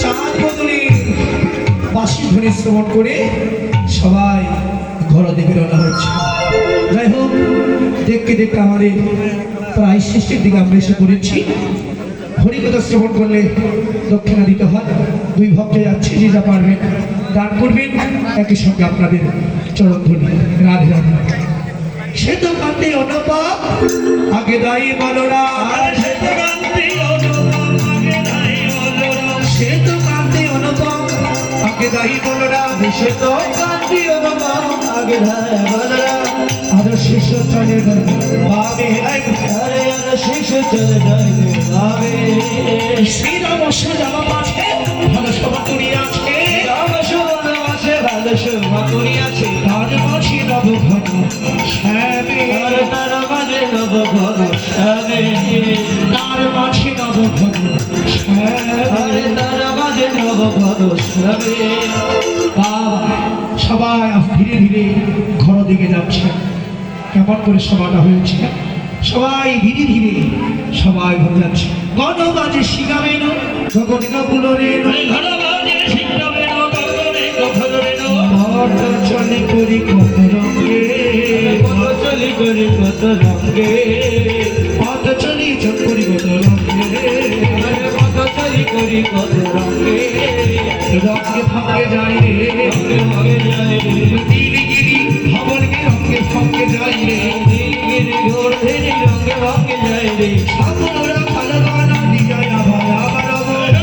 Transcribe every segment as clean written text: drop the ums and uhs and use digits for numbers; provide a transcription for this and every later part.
চাঁদ বদলে বাঁশি ধ্বনি শ্রবণ করে সবাই ঘর দিকে রওনা হচ্ছে। যাই হোক, দেখতে দেখতে আমাদের প্রায় শেষের দিকে আমরা এসে পড়েছি। হরিকথা শ্রবণ করলে দক্ষিণা দিতে হয়। দুই ভক্তে যাচ্ছে, যে যা পারবেন দান করবেন, একই সঙ্গে আপনাদের চরণধ্বনি রাধে রাধে। সে তো কান্তি অনুপা আগে দায়ী বলরা, সে তো কান্তি অনুপা আগে দায়ী বলরা, সে তো কান্তি অনুপা আগে দায়ী বলরা। আদর শিষ্য চলে গেল বাবে, আরে আদর শিষ্য চলে গেল বাবে। শ্রীরাম জামা মাঝে ভালো সভা করিয়াছে, রাম সভা মাঝে ভালো সভা করিয়াছে। তার মাঝে নব ঘন শ্যামে, তার মাঝে নব ঘন শ্যামে, তার মাঝে নব ঘন শ্যামে, তার মাঝে নব ঘন শ্যামে। সবাই ধীরে ধীরে ঘর দিকে যাচ্ছে। কেমন করে সভাটা হয়েছে, সবাই ধীরে ধীরে সবাই ঘরে যাচ্ছে। গণ বাজে শিখাবেন চলি করি কত রঙে, চলি করি কত রঙে, পথ চলি করি কত রঙে, পথ চলি করি কত রঙে। রঙে ফাঁকে যাই রে, রঙে যাই রে, নীলগিরি ভবনকে রঙে ফাঁকে যাই রে, নীলগিরি ঘোরে রঙে ফাঁকে যাই রে। সাগরা ভালো গানা দিয়ে আবার আবার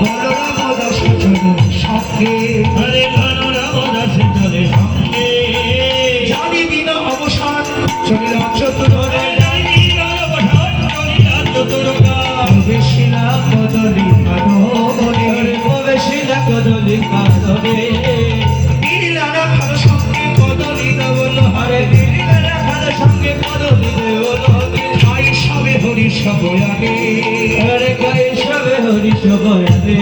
বলরাম দাস চলো সঙ্গে, হরে বলরাম দাস চলে সঙ্গে। জানি দিন অবসান চলিলাম চতুরে, প্রবেশিলা কদলি কাননে, প্রবেশিলা কদলি কাননে। নীলারা ভালো সঙ্গে কদলি দেবল হরে, নীলারা ভালো সঙ্গে কদলি দেবল হরে। গাই সবে হরি সবয়ানে, হরে গাই সবে হরি সবয়ানে।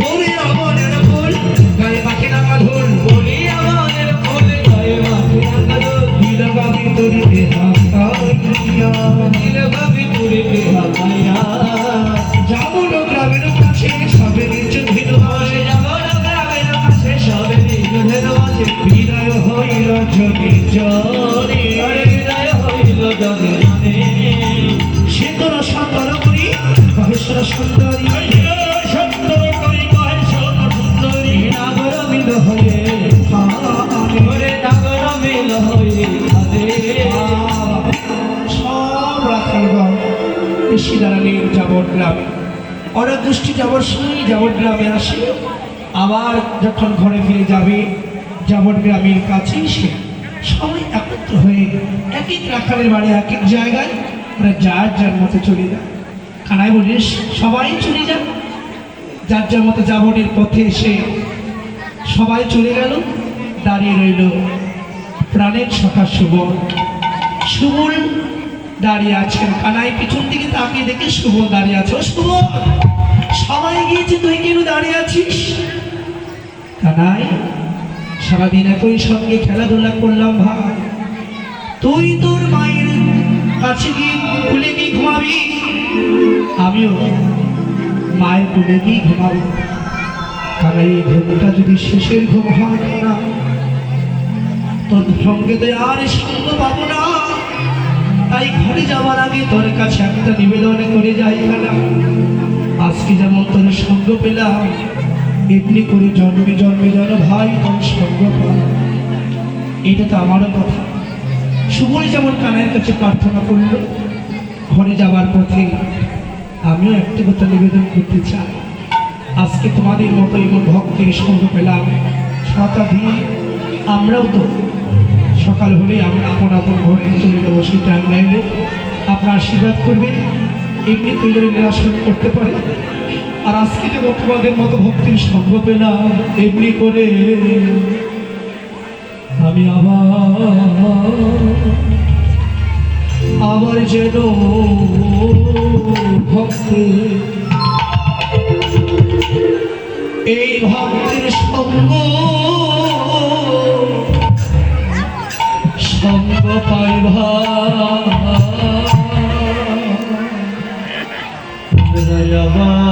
বলি আমাদের ফুল গায়ে পাখি না মাধুর, বলি আমাদের ফুল গায়ে পাখি না মাধুর। নীলবাবি তরিতে হাতাইয়া, নীলবাবি তরিতে হাতাইয়া। যাবন গ্রামের কাছে সবে নিজ ভিন্ন ভাষে, যাবন গ্রামের কাছে সবে নিজ ভিন্ন ভাষে। বিদায় হইল জনে জনে, বিদায় হইল জনে জনে। সুন্দর সুন্দর করি মহেশ্বর সুন্দরী, সুন্দর করি মহেশ্বর সুন্দরী। নাগর মিল হয়ে হারে, নাগর মিল হয়ে হারে। সব রাখালগণ বেশি দাঁড়ালেন যাবর গ্রামে। অনেক গোষ্ঠী যাবর সময় যাবর গ্রামে আসে, আবার যখন ঘরে ফিরে যাবে যাবর গ্রামের কাছেই সে সবাই একত্র হয়ে এক এক রাখালের বাড়ি এক এক জায়গায় ওরা যার যার মতো চলে যায়। কানাই বলিস সবাই চলে যান, যার যার মতো যাবনের পথে এসে সবাই চলে গেল। দাঁড়িয়ে রইল প্রাণের সখা সুবল। সুবল দাঁড়িয়ে আছেন, কানাই পিছন দিকে তাকিয়ে দেখে সুবল দাঁড়িয়ে আছে। ও সুবল, সবাই গিয়েছে, তুই কেন দাঁড়িয়ে আছিস? কানাই, সারাদিন একই সঙ্গে খেলাধুলা করলাম ভাই, তুই তোর মায়ের কাছে গিয়ে কুলে গিয়ে ঘুমাবি, আমিও মায়ের কুলে গিয়ে ঘুমাবো। কারণ এই ঘুমটা যদি শেষের ঘুম হয় না, তোর সঙ্গে তো আর সঙ্গ পাবো না। তাই ঘরে যাওয়ার আগে তোর কাছে একটা নিবেদন করে যাই না, আজকে যেমন তোর সঙ্গ পেলাম এমনি করে জন্মে জন্মে যেন ভাই তোর সঙ্গ পাই। এটা তো আমারও কথা। সুবল যেমন কানাইয়ের কাছে প্রার্থনা করল, ঘরে যাওয়ার পথে আমিও একটা কথা নিবেদন করতে চাই। আজকে তোমাদের মতো এমন ভক্তের সঙ্গ পেলাম, শতাধিক আমরাও তো সকাল হলে আমরা আপন আপন ঘরে চলে যাবো। সেই টাইম লাইনে আপনার আশীর্বাদ করবেন, এমনি তৈরি নিরাশন করতে পারে। আর আজকে যে তোমাদের মতো ভক্তির সঙ্গ পেলাম, এমনি করে আমি আবার যেন ভক্তি, এই ভক্তের সঙ্গ সঙ্গ পাইবা তোমরা আমার